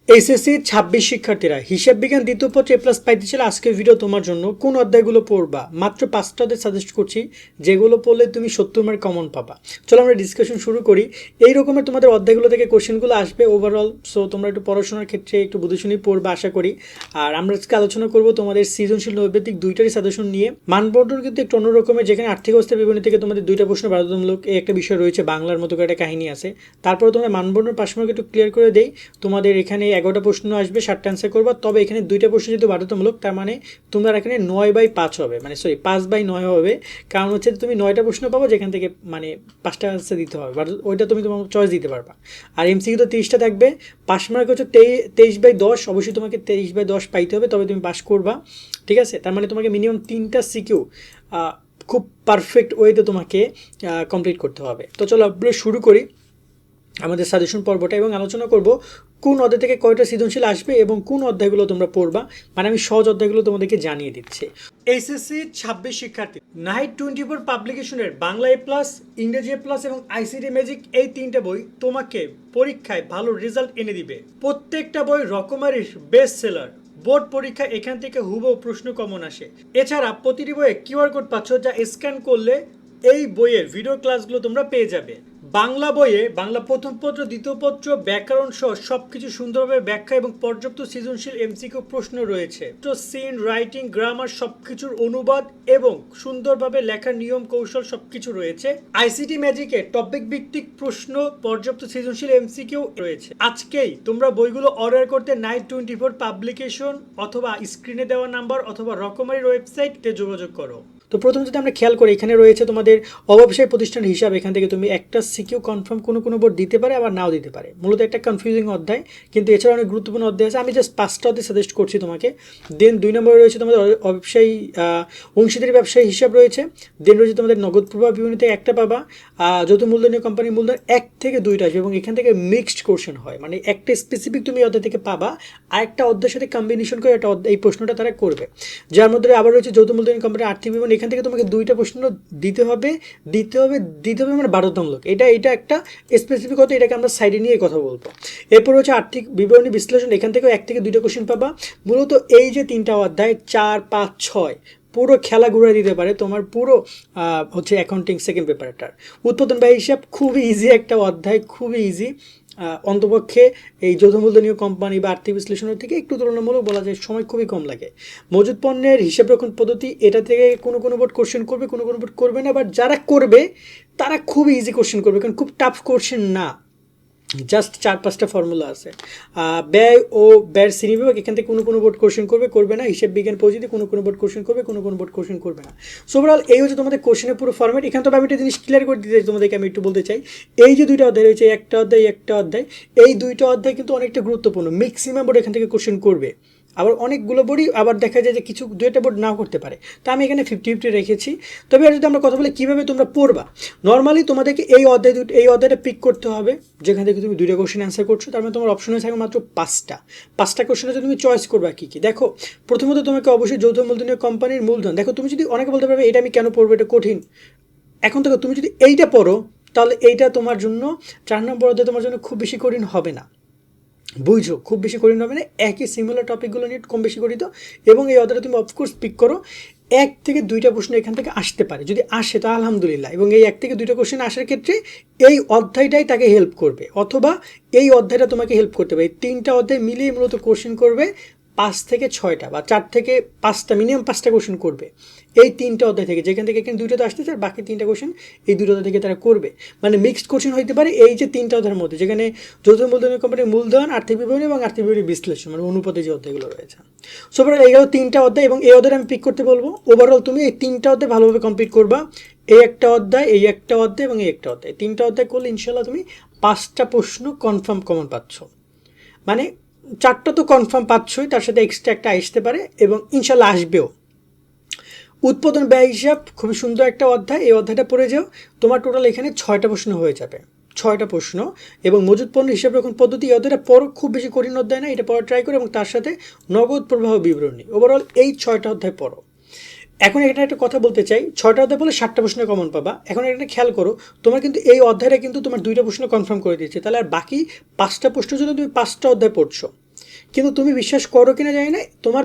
HSC 26 শিক্ষার্থীরা হিসাব বিজ্ঞান দ্বিতীয় পত্রে এ প্লাস পাইতে চাইলে আজকের ভিডিও তোমার জন্য কোন অধ্যায়গুলো পড়বা মাত্র 5টা অধ্যায় সাজেস্ট করছি যেগুলো পড়লে তুমি 70 মার্ক কমন পাবা। চলো আমরা ডিসকাশন শুরু করি। এই রকমের তোমাদের অধ্যায়গুলো থেকে কোশ্চেনগুলো আসবে ওভারঅল, সো তোমরা একটু পড়াশোনার ক্ষেত্রে একটু বুঝে শুনে পড়বা আশা করি। আর আমরা আজকে আলোচনা করব তোমাদের সৃজনশীল নৈবেদিক দুইটারই সাজেশন নিয়ে। মানবন্টন কিন্তু একটু অন্যরকমের, যেখানে আর্থিক অবস্থার বিবরণী থেকে তোমাদের দুইটা প্রশ্ন বাধ্যতামূলক এই একটা বিষয় রয়েছে, বাংলার মতো করে একটা কাহিনী আছে। তারপরে তোমরা মানবন্টন পাশ মার্ক একটু ক্লিয়ার করে দেই। তোমাদের এখানে 11টা প্রশ্ন আসবে, 7টা অ্যান্সার করবা, তবে এখানে দুইটা প্রশ্ন যেহেতু বাধ্যতামূলক তার মানে তোমার এখানে 9/5 হবে, মানে সরি 5/9 হবে। কারণ হচ্ছে তুমি 9টা প্রশ্ন পাবো যেখান থেকে মানে 5টা অ্যান্সার দিতে হবে, ওইটা তুমি তোমার চয়েস দিতে পারবা। আর এমসিকিউ তো 30টা থাকবে, পাস মার্ক হচ্ছে 23/10, অবশ্যই তোমাকে 23/10 পাইতে হবে তবে তুমি পাস করবা, ঠিক আছে? তার মানে তোমাকে মিনিমাম 3টা সিকিউ খুব পারফেক্ট ওয়েতে তোমাকে কমপ্লিট করতে হবে। তো চলো আমরা শুরু করি আমাদের সাজেশন পর্বটা এবং আলোচনা করব কোন অধ্যায় থেকে কয়টা সৃজনশীল আসবে এবং কোন অধ্যায়গুলো তোমরা পড়বা। মানে আমি সহজ অধ্যায়গুলো তোমাদেরকে জানিয়ে দিচ্ছি। এইচএসসি 26 শিক্ষার্থী নাইট 24 পাবলিকেশনের বাংলা এ প্লাস, ইংরেজি এ প্লাস এবং আইসিটি ম্যাজিক এই 3টে বই তোমাকে পরীক্ষায় ভালো রেজাল্ট এনে দিবে। প্রত্যেকটা বই রকমারির বেস্ট সেলার। বোর্ড পরীক্ষা এখান থেকে হুবহু প্রশ্ন কমন আসে। এছাড়া প্রতিটি বইয়ে কিউআর কোড পাচ্ছ, যা স্ক্যান করলে এই বইয়ের ভিডিও ক্লাসগুলো তোমরা পেয়ে যাবে। বাংলা বইয়ে বাংলা প্রথম পত্র, দ্বিতীয় পত্র, ব্যাকরণ সহ সবকিছু সুন্দরভাবে ব্যাখ্যা এবং পর্যাপ্ত সৃজনশীল এমসিকিউ প্রশ্ন রয়েছে। তো সিন, রাইটিং, গ্রামার সবকিছুর অনুবাদ এবং সুন্দরভাবে লেখার নিয়ম কৌশল সবকিছু রয়েছে। আইসিটি ম্যাজিকে টপিক ভিত্তিক প্রশ্ন, পর্যাপ্ত সৃজনশীল এমসিকিউ রয়েছে। আজকেই তোমরা বইগুলো অর্ডার করতে নাইট 24 পাবলিকেশন অথবা স্ক্রিনে দেওয়া নাম্বার অথবা রকমারির ওয়েবসাইটে যোগাযোগ করো। তো প্রথম যদি আমরা খেয়াল করি, এখানে রয়েছে তোমাদের অব্যবসায়ী প্রতিষ্ঠান হিসাব। এখান থেকে তুমি একটা সিকিউ কনফার্ম কোনো বোর্ড দিতে পারে আবার নাও দিতে পারে, মূলত একটা কনফিউজিং অধ্যায়, কিন্তু এছাড়া অনেক গুরুত্বপূর্ণ অধ্যায় আছে। আমি জাস্ট 5টা অধ্যায় সাজেস্ট করছি তোমাকে। দেন 2 নম্বরে রয়েছে তোমাদের অব্যবসায়ী অংশীদারি ব্যবসায়ী হিসাব রয়েছে। দেন রয়েছে তোমাদের নগদ প্রবাহ বিবরণী থেকে একটা পাবা, যৌথ মূলধনীয় কোম্পানির মূলধন 1 থেকে 2টা আসবে এবং এখান থেকে মিক্সড কোশ্চেন হয়, মানে একটা স্পেসিফিক তুমি অধ্যায় থেকে পাবা আর একটা অধ্যায়ের সাথে কম্বিনেশন করে একটা এই প্রশ্নটা তারা করবে। যার মধ্যে আবার রয়েছে যৌথ মূলধনী কোম্পানির আর্থিক বিবরণ। এখান থেকে তোমাকে 2টা প্রশ্ন দিতে হবে মানে বাধ্যতামূলক। এটা একটা স্পেসিফিক হতো, এটাকে আমরা সাইডে নিয়ে কথা বলবো। এরপর হচ্ছে আর্থিক বিবরণী বিশ্লেষণ। এখান থেকেও 1 থেকে 2টা কোশ্চেন পাবা। মূলত এই যে 3টা অধ্যায় 4, 5, 6 পুরো খেলা ঘুরে দিতে পারে তোমার পুরো হচ্ছে অ্যাকাউন্টিং সেকেন্ড পেপারটার। উৎপাদন ব্যয় হিসাব খুবই ইজি একটা অধ্যায়, খুবই ইজি। অন্তপক্ষে এই যৌথ মূলধনীয় কোম্পানি বা আর্থিক বিশ্লেষণের থেকে একটু তুলনামূলক বলা যায়, সময় খুবই কম লাগে। মজুদ পণ্যের হিসাব রক্ষণ পদ্ধতি, এটা থেকে কোনো বোর্ড কোশ্চেন করবে, কোনো বোর্ড করবে না, বাট যারা করবে তারা খুবই ইজি কোশ্চেন করবে, কারণ খুব টাফ কোশ্চেন না, জাস্ট 4-5টা ফর্মুলা আছে। ব্যয় ও ব্যয়ের শ্রেণীবিভাগ, এখান থেকে কোনো বোর্ড কোশ্চেন করবে না। হিসাব বিজ্ঞান পদ্ধতি কোনো বোর্ড কোশ্চেন করবে, কোনো বোর্ড কোশ্চেন করবে না। সো ওভারঅল এই হচ্ছে তোমাদের কোশ্চেনের পুরো ফর্মেট। এখানে তো আমি একটা জিনিস ক্লিয়ার করে দিতে চাই তোমাদেরকে, আমি একটু বলতে চাই, এই যে 2টা অধ্যায় রয়েছে, একটা অধ্যায় এই 2টা অধ্যায় কিন্তু অনেকটা গুরুত্বপূর্ণ। ম্যাক্সিমাম বোর্ড এখান থেকে কোশ্চেন করবে, আবার অনেকগুলো বোর্ডই আবার দেখা যায় যে কিছু 2টা বোর্ড নাও করতে পারে। তো আমি এখানে 50-50 রেখেছি। তবে আর যদি আমরা কথা বলি কীভাবে তোমরা পড়বা, নর্মালি তোমাদেরকে এই অধ্যায়টা পিক করতে হবে যেখান থেকে তুমি 2টা কোশ্চেন অ্যান্সার করছো। তার মানে তোমার অপশনে থাকবে মাত্র 5টা কোশ্চেন আছে, তুমি চয়েস করবা কী। দেখো, প্রথমত তোমাকে অবশ্যই যৌথ মূলধনীয় কোম্পানির মূলধন। দেখো, তুমি যদি অনেকে বলতে পারবে এটা আমি কেন পড়বো, এটা কঠিন। এখন থেকে তুমি যদি এইটা পড়ো তাহলে এইটা তোমার জন্য 4 নম্বর অধ্যায় তোমার জন্য খুব বেশি কঠিন হবে না। বুঝছো, খুব বেশি কঠিন হবে না, একই সিমিলার টপিকগুলো নিয়ে কম বেশি করিত। এবং এই অধ্যায়টা তুমি অফকোর্স পিক করো, 1 থেকে 2টা প্রশ্ন এখান থেকে আসতে পারে, যদি আসে তা আলহামদুলিল্লাহ। এবং এই 1 থেকে 2টা কোশ্চেন আসার ক্ষেত্রে এই অধ্যায়টাই তাকে হেল্প করবে, অথবা এই অধ্যায়টা তোমাকে হেল্প করতে পারে। এই 3টা অধ্যায় মিলিয়ে মূলত কোশ্চেন করবে 5 থেকে 6টা বা 4 থেকে 5টা, মিনিমাম 5টা কোশ্চেন করবে এই 3টা অধ্যায় থেকে, যেখান থেকে এখানে 2টা তো আসতেছে আর বাকি 3টা কোশ্চেন এই 2টা অধ্যায় থেকে তারা করবে। মানে মিক্সড কোশ্চেন হইতে পারে এই যে 3টা অধ্যায়ের মধ্যে, যেখানে যৌথ মূলধনীয় কোম্পানির মূলধন, আর্থিক বিবরণী এবং আর্থিক বিবরণী বিশ্লেষণ, মানে অনুপাতে যে অধ্যায়গুলো রয়েছে। সো ওভারঅল এই 3টা অধ্যায় এবং এই অধ্যায় আমি পিক করতে বলবো। ওভারঅল তুমি এই 3টা অধ্যায় ভালোভাবে কমপ্লিট করবা। এই একটা অধ্যায় এবং এই একটা অধ্যায়, 3টা অধ্যায় করলে ইনশাল্লাহ তুমি 5টা প্রশ্ন কনফার্ম কমন পাচ্ছ। মানে 4টা তো কনফার্ম পাচ্ছই, তার সাথে এক্সট্রা একটা আসতে পারে এবং ইনশাল্লাহ আসবেও। উৎপাদন ব্যয় হিসাব খুবই সুন্দর একটা অধ্যায়, এই অধ্যায়টা পড়ে যাও, তোমার টোটাল এখানে 6টা প্রশ্ন হয়ে যাবে, 6টা প্রশ্ন। এবং মজুদ পণ্য হিসাব রক্ষণ পদ্ধতি, এই অধ্যায়টা পড়ো, খুব বেশি কঠিন অধ্যায় না, এটা পড়া ট্রাই করো এবং তার সাথে নগদ প্রবাহ বিবরণী। ওভারঅল এই 6টা অধ্যায় পড়ো। এখন এখানে একটা কথা বলতে চাই, 6টা অধ্যায় বলে 7টা প্রশ্ন কমন পাবা। এখন এটা খেয়াল করো, তোমার কিন্তু এই অধ্যায়টা কিন্তু তোমার 2টা প্রশ্ন কনফার্ম করে দিচ্ছে, তাহলে আর বাকি 5টা প্রশ্নের জন্য তুমি 5টা অধ্যায় পড়ছো। কিন্তু তুমি বিশ্বাস করো কিনা জানি না, তোমার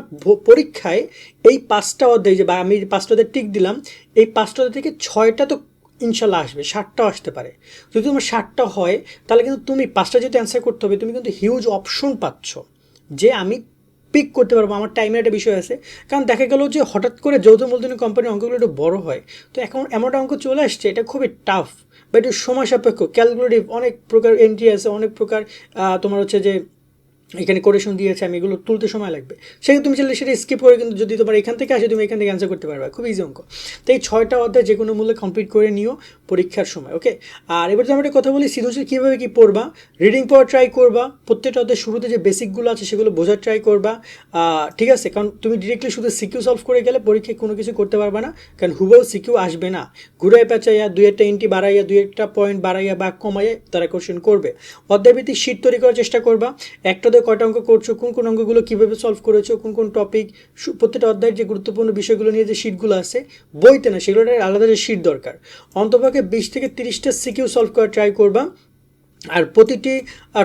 পরীক্ষায় এই 5টা অধ্যায় যে বা আমি 5টা অধ্যায় টিক দিলাম, এই 5টা অধ্যায় থেকে 6টা তো ইনশাল্লাহ আসবে, 7টাও আসতে পারে। যদি তোমার 7টা হয় তাহলে কিন্তু তুমি 5টা যেহেতু অ্যান্সার করতে হবে, তুমি কিন্তু হিউজ অপশন পাচ্ছ যে আমি পিক করতে পারবো। আমার টাইমের একটা বিষয় আছে, কারণ দেখা গেল যে হঠাৎ করে যৌথ মূলধনী কোম্পানির অঙ্কগুলো একটু বড় হয়, তো এখন এমন একটা অঙ্ক চলে আসছে, এটা খুবই টাফ বা একটু সময় সাপেক্ষ, ক্যালকুলেটিভ, অনেক প্রকার এন্ট্রি আছে, অনেক প্রকার তোমার হচ্ছে যে এখানে কোরেশন দিয়েছে, আমি এগুলো তুলতে সময় লাগবে, সেক্ষেত্রে তুমি চাইলে সেটা স্কিপ করে কিন্তু যদি তোমার এখান থেকে আসে তুমি এখান থেকে অ্যান্সার করতে পারবে, খুব ইজি অঙ্ক। তো এই 6টা অধ্যায় যে কোনো মূল্যে কমপ্লিট করে নিও পরীক্ষার সময়, ওকে। আর এবার যদি আমরা একটা কথা বলি সৃজনশীল কীভাবে কী পড়বা, রিডিং পড়ার ট্রাই করবা, প্রত্যেকটা অধ্যায় শুরুতে যে বেসিকগুলো আছে সেগুলো বোঝার ট্রাই করবা, ঠিক আছে, কারণ তুমি ডিরেক্টলি শুধু সিকিউ সলভ করে গেলে পরীক্ষায় কোনো কিছু করতে পারবে না, কারণ হুবহু সিকিউ আসবে না, ঘুরায় পেঁচাইয়া দুই একটা এন্ট্রি বাড়াইয়া দুই একটা পয়েন্ট বাড়াইয়া বা কমাইয়া তারা কোশ্চেন করবে। অধ্যায়ভিত্তিক শিট তৈরি করার চেষ্টা করবা, একটা অধ্যায় কয়টা অঙ্ক করছো, কোন কোন অঙ্কগুলো কীভাবে সলভ করেছো, কোন কোন টপিক, প্রত্যেকটা অধ্যায়ের যে গুরুত্বপূর্ণ বিষয়গুলো নিয়ে যে শিটগুলো আছে বইতে না, সেগুলোর আলাদা যে শিট দরকার, অন্তপক্ষে 20 থেকে 30টা সিকিউ সলভ করার ট্রাই করবা। আর প্রতিটি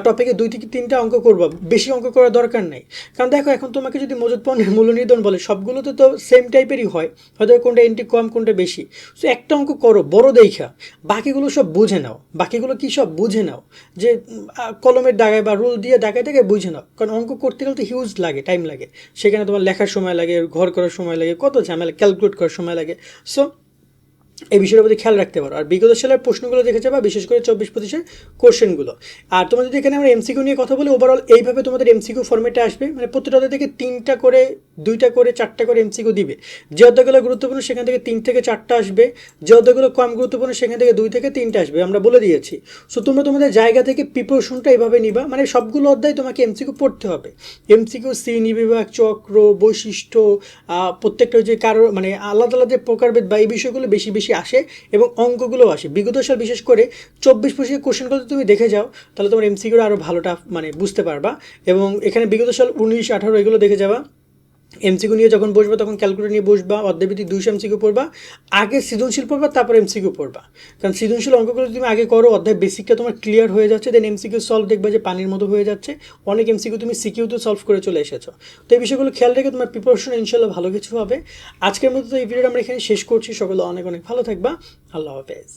টপিকে 2 থেকে 3টা অঙ্ক করবা, বেশি অঙ্ক করার দরকার নেই, কারণ দেখো এখন তোমাকে যদি মজুদ পণ্যের মূল্য নির্ধারণ বলে সবগুলোতে তো সেম টাইপেরই হয়, হয়তো কোনটা এন্ট্রি কম কোনটা বেশি, সো একটা অঙ্ক করো বড় দেখা, বাকিগুলো সব বুঝে নাও, বাকিগুলো কী সব বুঝে নাও, যে কলমের দাগায় বা রুল দিয়ে দাগায় দাগায় বুঝে নাও, কারণ অঙ্ক করতে গেলে তো হিউজ লাগে, টাইম লাগে, সেখানে তোমার লেখার সময় লাগে, ঘর করার সময় লাগে, কত ঝামেলা, ক্যালকুলেট করার সময় লাগে। সো এই বিষয়ের প্রতি খেয়াল রাখতে পারো। আর বিগত সালের প্রশ্নগুলো দেখে যাবা, বিশেষ করে 24-25-এর কোশ্চেনগুলো। আর তোমাদের যদি এখানে আমরা এমসিকিউ নিয়ে কথা বলি, ওভারঅল এইভাবে তোমাদের এমসিকিউ ফর্মেটে আসবে, মানে প্রতিটা অধ্যায় থেকে 3টা করে 2টা করে 4টা করে এমসিকিউ দিবে, যে অধ্যায়গুলো গুরুত্বপূর্ণ সেখান থেকে 3 থেকে 4টা আসবে, যে অধ্যায়গুলো কম গুরুত্বপূর্ণ সেখান থেকে 2 থেকে 3টা আসবে, আমরা বলে দিয়েছি। সো তোমরা তোমাদের জায়গা থেকে প্রিপারেশনটা এইভাবে নিবা, মানে সবগুলো অধ্যায় তোমাকে এমসিকিউ পড়তে হবে, এমসিকিউ শ্রেণী বিভাগ, চক্র, বৈশিষ্ট্য, প্রত্যেকটা যে কারো মানে আলাদা আলাদা প্রকারভেদ বা এই বিষয়গুলো বেশি বেশি আসে এবং অঙ্কগুলো আসে। বিগত সাল বিশেষ করে 24-25 কোশ্চেনগুলো তুমি দেখে যাও, তাহলে তোমার এমসিকিউর আরও ভালোটা মানে বুঝতে পারবা। এবং এখানে বিগত সাল 19-18 এগুলো দেখে যাবা, এমসিকিউ নিয়ে যখন বসবা তখন ক্যালকুলেটর নিয়ে বসবা, অধ্যায়ভিত্তিক 200 এমসিকিউ পড়বা, আগে সৃজনশীল পড়বা তারপর এমসিকিউ পড়বা, কারণ সৃজনশীল অঙ্কগুলো তুমি আগে করো, অধ্যায় বেসিকটা তোমার ক্লিয়ার হয়ে যাচ্ছে, দেন এমসিকিউ সলভ দেখবা যে পানির মতো হয়ে যাচ্ছে, অনেক এমসিকিউ তুমি সিকিউতে সলভ করে চলে এসেছো। তো এই বিষয়গুলো খেয়াল রেখে তোমার প্রিপারেশন ইনশাল্লাহ ভালো কিছু হবে। আজকের মতো তো এই ভিডিওটা আমরা এখানে শেষ করছি, সকলে অনেক অনেক ভালো থাকবা, আল্লাহ হাফেজ।